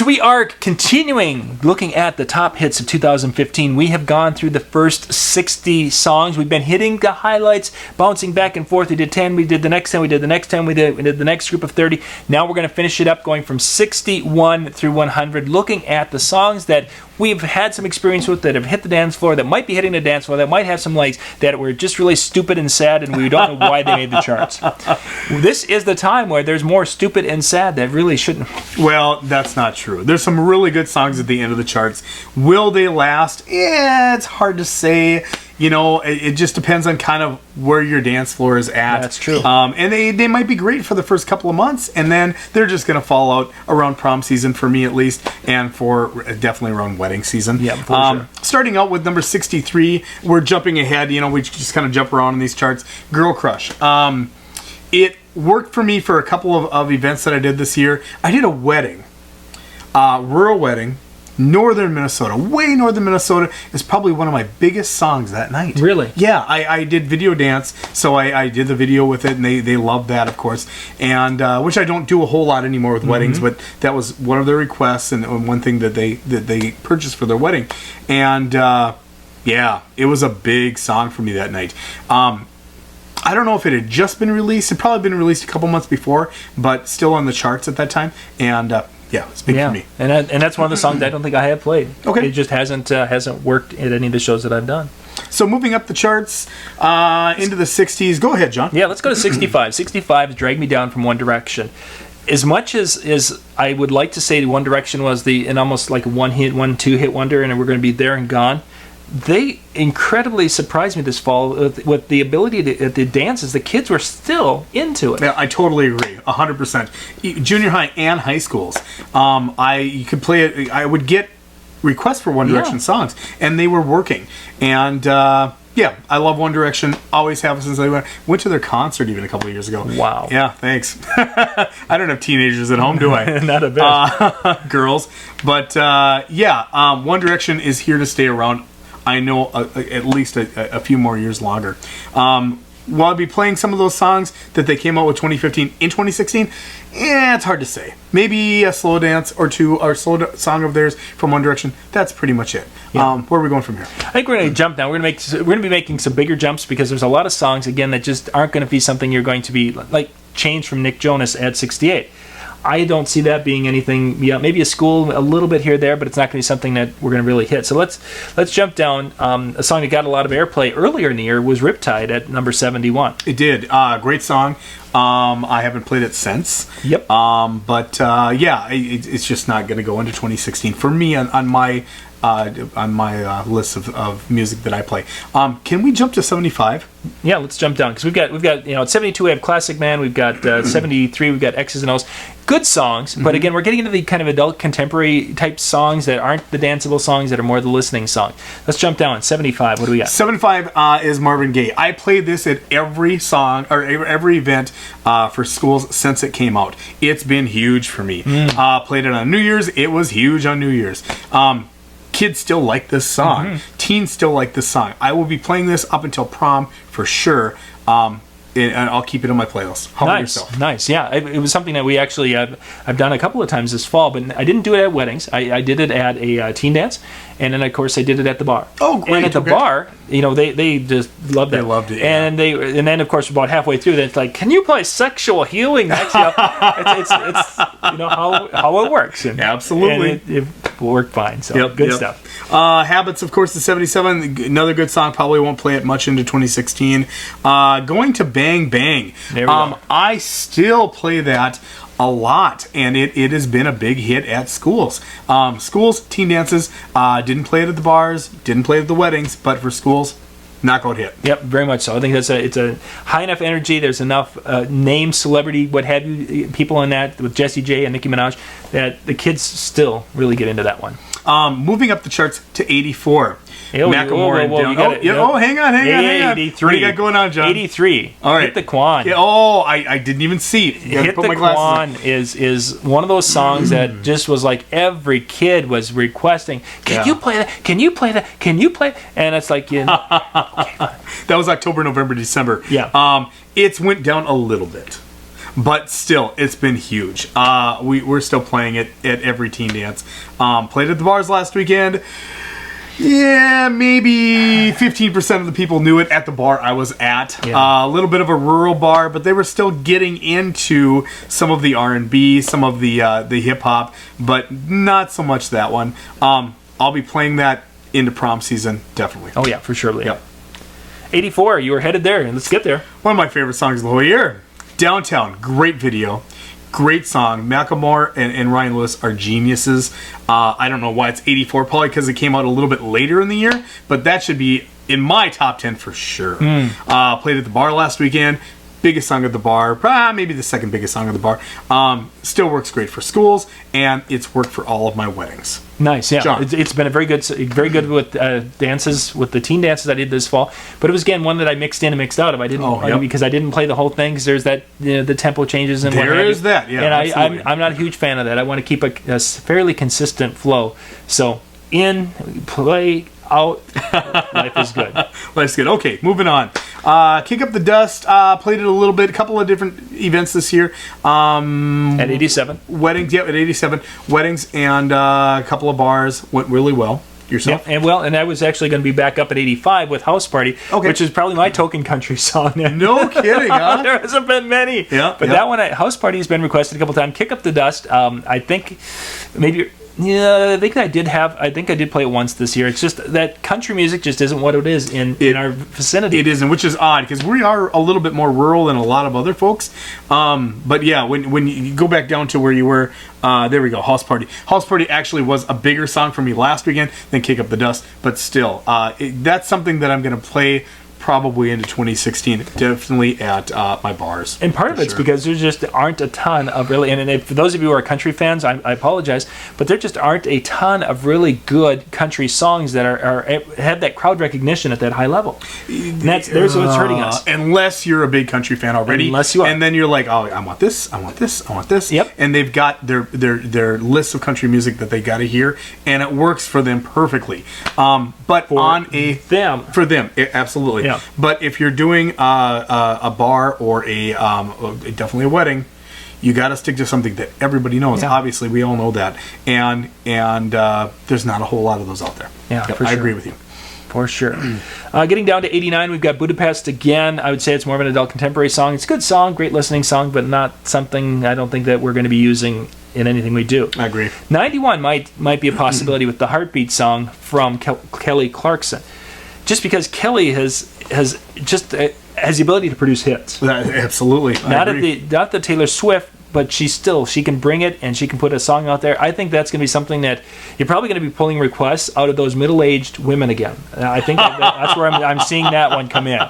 So we are continuing looking at the top hits of 2015. We have gone through the first 60 songs. We've been hitting the highlights, bouncing back and forth. We did 10, we did the next 10, we did the next 10, we did the next group of 30. Now we're going to finish it up going from 61 through 100, looking at the songs that we've had some experience with, that have hit the dance floor, that might be hitting the dance floor, that might have some legs, that were just really stupid and sad, and we don't know why they made the charts. This is the time where there's more stupid and sad that really shouldn't. Well, that's not true. There's some really good songs at the end of the charts. Will they last? Yeah, it's hard to say. You know, it just depends on kind of where your dance floor is at. That's true. And they might be great for the first couple of months, and then they're just going to fall out around prom season, for me at least, and for definitely around wedding season. Yeah, for sure. Starting out with number 63, we're jumping ahead. You know, we just kind of jump around in these charts. Girl Crush. It worked for me for a couple of events that I did this year. I did a wedding, rural wedding. Northern Minnesota, way northern Minnesota, is probably one of my biggest songs that night. Really? Yeah, I did video dance, so I did the video with it, and they loved that, of course, and which I don't do a whole lot anymore with weddings, but that was one of their requests and one thing that they purchased for their wedding, and yeah, it was a big song for me that night. I don't know if it had just been released. It had probably been released a couple months before, but still on the charts at that time, and yeah, it's big for me. And that's one of the songs I don't think I have played. Okay. It just hasn't worked at any of the shows that I've done. So moving up the charts into the 60s. Go ahead, John. Yeah, let's go to 65. 65 is Drag Me Down from One Direction. As much as I would like to say One Direction was an almost like a two-hit wonder, and we're going to be there and gone, they incredibly surprised me this fall with the ability to dances. The kids were still into it. Yeah, I totally agree, 100%. Junior high and high schools, you could play it. I would get requests for One Direction songs, and they were working. And yeah, I love One Direction. Always have since I went to their concert even a couple of years ago. Wow. Yeah, thanks. I don't have teenagers at home, do I? Not a bit. Girls, but yeah, One Direction is here to stay around. I know at least a few more years longer. Will I be playing some of those songs that they came out with 2015 in 2016? Yeah, it's hard to say. Maybe a slow dance or two, or slow song of theirs from One Direction. That's pretty much it. Yeah. Where are we going from here? I think we're going to jump now. We're going to be making some bigger jumps because there's a lot of songs again that just aren't going to be something you're going to be like changed from Nick Jonas at 68. I don't see that being anything. Yeah, maybe a school a little bit here or there, but it's not going to be something that we're going to really hit. So let's jump down. A song that got a lot of airplay earlier in the year was "Riptide" at number 71. It did. Great song. I haven't played it since. Yep. But yeah, it's just not going to go into 2016 for me on my list of music that I play. Can we jump to 75? Yeah, let's jump down because we've got at 72 we have Classic Man, we've got 73 we've got X's and O's, good songs, but again we're getting into the kind of adult contemporary type songs that aren't the danceable songs, that are more the listening songs. Let's jump down. 75. What do we got? 75 is Marvin Gaye. I played this at every song or every event for schools since it came out. It's been huge for me. Played it on New Year's. It was huge on New Year's. Kids still like this song. Teens still like this song. I will be playing this up until prom for sure. And I'll keep it on my playlist. How about yourself? Nice. Yeah, it was something that we actually I've done a couple of times this fall, but I didn't do it at weddings. I did it at a teen dance, and then of course I did it at the bar. Oh, great! And at the bar, they just loved it. They loved it. Yeah. And then of course about halfway through, it's like, can you play Sexual Healing? That's it's how it works. And, absolutely, and it worked fine. So good stuff. Habits, of course, the 77. Another good song. Probably won't play it much into 2016. Going to Bang Bang. There we go. I still play that a lot, and it has been a big hit at schools. Schools, teen dances, didn't play it at the bars, didn't play it at the weddings, but for schools, knockout hit. Yep, very much so. I think it's a high enough energy. There's enough name, celebrity, what have you, people in that with Jessie J and Nicki Minaj that the kids still really get into that one. Moving up the charts to 84. Macklemore whoa, hang on. 83. What do you got going on, John? 83. All right. Hit the Quan. Yeah, I didn't even see it. Hit the Quan is one of those songs that just was like every kid was requesting. Can you play that? Can you play that? Can you play? And it's like, okay, that was October, November, December. Yeah. It's went down a little bit. but still, it's been huge. We're still playing it at every teen dance. Played at the bars last weekend. Yeah, maybe 15% of the people knew it at the bar I was at. Yeah. A little bit of a rural bar, but they were still getting into some of the R&B, some of the hip hop, but not so much that one. I'll be playing that into prom season, definitely. Oh yeah, for sure. Yep. 84, you were headed there, and let's get there. One of my favorite songs of the whole year. Downtown, great video. Great song. Macklemore and Ryan Lewis are geniuses. I don't know why it's 84, probably because it came out a little bit later in the year, but that should be in my top 10 for sure. Played at the bar last weekend. Biggest song at the bar, maybe the second biggest song at the bar. Still works great for schools, and it's worked for all of my weddings. Nice, yeah. John. It's been a very good with dances, with the teen dances I did this fall. But it was again one that I mixed in and mixed out of. I didn't because I didn't play the whole thing because there's that the tempo changes and there is that, yeah. And I'm not a huge fan of that. I want to keep a fairly consistent flow. So in, play, out, life is good. Life's good. Okay, moving on. Kick Up the Dust. Played it a little bit. A couple of different events this year. At 87. Weddings, at 87. Weddings and a couple of bars. Went really well. Yourself? Yeah, and I was actually going to be back up at 85 with House Party, which is probably my token country song. No kidding, huh? There hasn't been many. Yeah, but that one, House Party, has been requested a couple times. Kick Up the Dust, I think maybe... Yeah, I think I did play it once this year. It's just that country music just isn't what it is in our vicinity. It isn't, which is odd because we are a little bit more rural than a lot of other folks. But yeah, when you go back down to where you were, there we go, House Party. House Party actually was a bigger song for me last weekend than Kick Up the Dust, but still, that's something that I'm going to play probably into 2016, definitely at my bars. And part of it's because there just aren't a ton of really, and for those of you who are country fans, I apologize, but there just aren't a ton of really good country songs that have that crowd recognition at that high level. And there's what's hurting us. Unless you're a big country fan already. Unless you are. And then you're like, oh, I want this, I want this, I want this. Yep. And they've got their list of country music that they got to hear, and it works for them perfectly. But for them, absolutely. Yeah. But if you're doing a bar or definitely a wedding, you got to stick to something that everybody knows. Yeah. Obviously, we all know that, and there's not a whole lot of those out there. Yeah, for sure. I agree with you. For sure. Getting down to 89, we've got Budapest again. I would say it's more of an adult contemporary song. It's a good song, great listening song, but not something I don't think that we're going to be using in anything we do. I agree. 91 might be a possibility with the Heartbeat song from Kelly Clarkson. Just because Kelly has the ability to produce hits. Absolutely. Not the Taylor Swift, but she can bring it and she can put a song out there. I think that's going to be something that you're probably going to be pulling requests out of those middle-aged women again. I think that's where I'm seeing that one come in.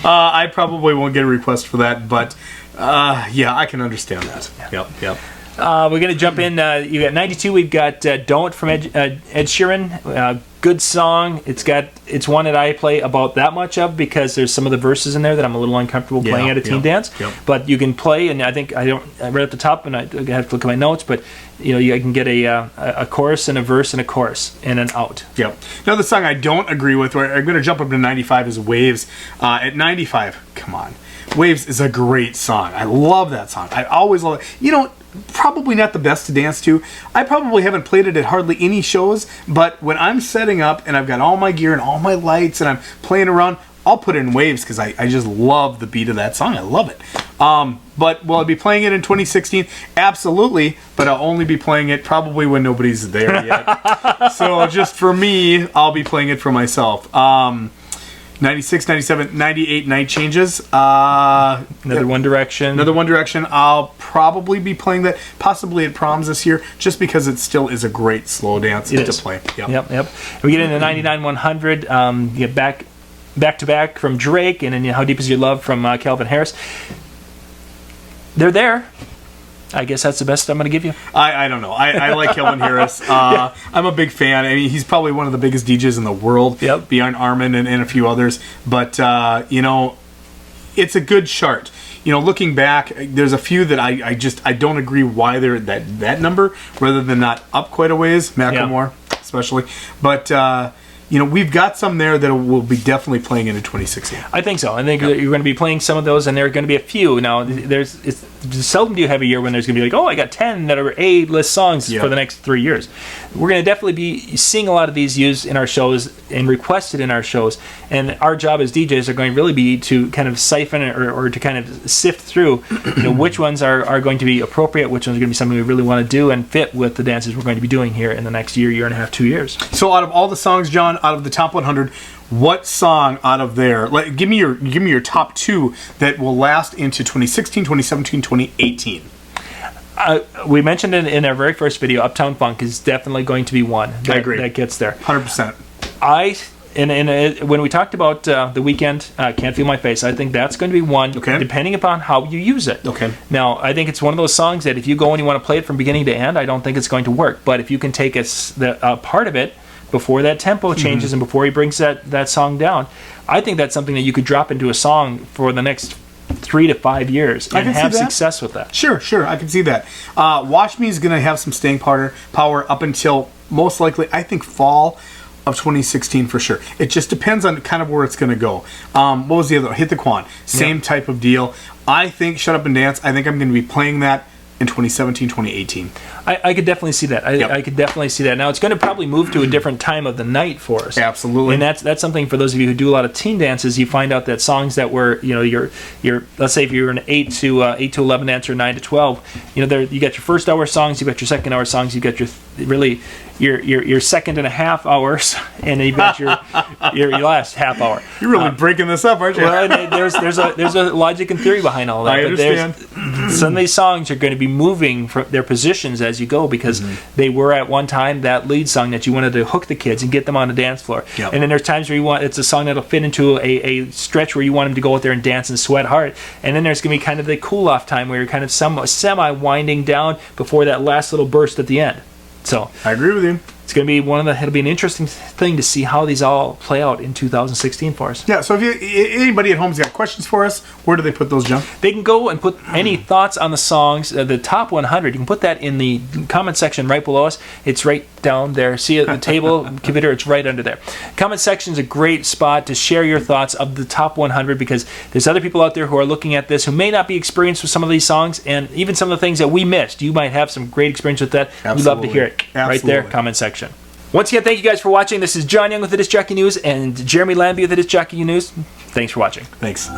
I probably won't get a request for that, but yeah, I can understand that. Yep. We're going to jump in. You got 92. We've got "Don't" from Ed Sheeran. Good song. It's one that I play about that much of because there's some of the verses in there that I'm a little uncomfortable playing at a teen dance. Yep. But you can play, and I think I read at the top, and I have to look at my notes. But you can get a chorus and a verse and a chorus and an out. Yep. Another song I don't agree with, where I'm going to jump up to 95, is "Waves." At 95, come on, "Waves" is a great song. I love that song. I always love it. Probably not the best to dance to. I probably haven't played it at hardly any shows, but when I'm setting up and I've got all my gear and all my lights and I'm playing around, I'll put it in Waves because I just love the beat of that song. I love it. But will I be playing it in 2016? Absolutely, but I'll only be playing it probably when nobody's there yet. So just for me, I'll be playing it for myself. 96, 97, 98, Night Changes. Another One Direction. I'll probably be playing that possibly at proms this year just because it still is a great slow dance to play. Yep. We get into 99, 100. You get back to back from Drake, and then How Deep Is Your Love from Calvin Harris. They're there. I guess that's the best I'm going to give you. I don't know. I like Calvin Harris. I'm a big fan. I mean, he's probably one of the biggest DJs in the world, beyond Armin and a few others. But, it's a good chart. Looking back, there's a few that I don't agree why they're at that number, rather than not up quite a ways. Macklemore, especially. But, we've got some there that will be definitely playing into 2016. I think so. I think you're going to be playing some of those, and there are going to be a few. Now, it's seldom do you have a year when there's going to be like, oh, I got 10 that are A-list songs for the next 3 years. We're going to definitely be seeing a lot of these used in our shows and requested in our shows. And our job as DJs are going to really be to kind of siphon or to kind of sift through, which ones are going to be appropriate, which ones are going to be something we really want to do and fit with the dances we're going to be doing here in the next year and a half, 2 years. So out of all the songs, John, out of the top 100, what song out of there, give me your top 2 that will last into 2016, 2017, 2018? We mentioned in our very first video, Uptown Funk is definitely going to be one. I agree. That gets there. 100%. When we talked about The Weeknd, Can't Feel My Face, I think that's going to be one, depending upon how you use it. Okay. Now, I think it's one of those songs that if you go and you want to play it from beginning to end, I don't think it's going to work. But if you can take a part of it before that tempo changes and before he brings that song down, I think that's something that you could drop into a song for the next 3 to 5 years and have success with that. Sure, I can see that. Watch Me is going to have some staying power up until most likely, I think, fall of 2016 for sure. It just depends on kind of where it's going to go. What was the other? Hit the Quan. Same type of deal. I think Shut Up and Dance, I think I'm going to be playing that in 2017, 2018. I could definitely see that. I could definitely see that. Now, it's going to probably move to a different time of the night for us. Absolutely. And that's something for those of you who do a lot of teen dances, you find out that songs that were, your let's say if you're an 8 to 11 dancer, 9 to 12, you got your first hour songs, you got your second hour songs, you got your second and a half hours, and then you've got your last half hour. You're really breaking this up, aren't you? Well, there's a logic and theory behind all that. I understand. Some of these songs are going to be moving from their positions as you go because they were at one time that lead song that you wanted to hook the kids and get them on the dance floor. Yep. And then there's times where it's a song that'll fit into a stretch where you want them to go out there and dance and sweat hard. And then there's going to be kind of the cool off time where you're kind of semi winding down before that last little burst at the end. So I agree with you. It's going to be it'll be an interesting thing to see how these all play out in 2016 for us. Yeah, so if anybody at home's got questions for us, where do they put those, John? They can go and put any thoughts on the songs, the top 100. You can put that in the comment section right below us. It's right down there. See at the table, computer, it's right under there. Comment section is a great spot to share your thoughts of the top 100 because there's other people out there who are looking at this who may not be experienced with some of these songs and even some of the things that we missed. You might have some great experience with that. Absolutely. We'd love to hear it. Right there, comment section. Once again, thank you guys for watching. This is John Young with the Disc Jockey News and Jeremy Landby with the Disc Jockey News. Thanks for watching. Thanks.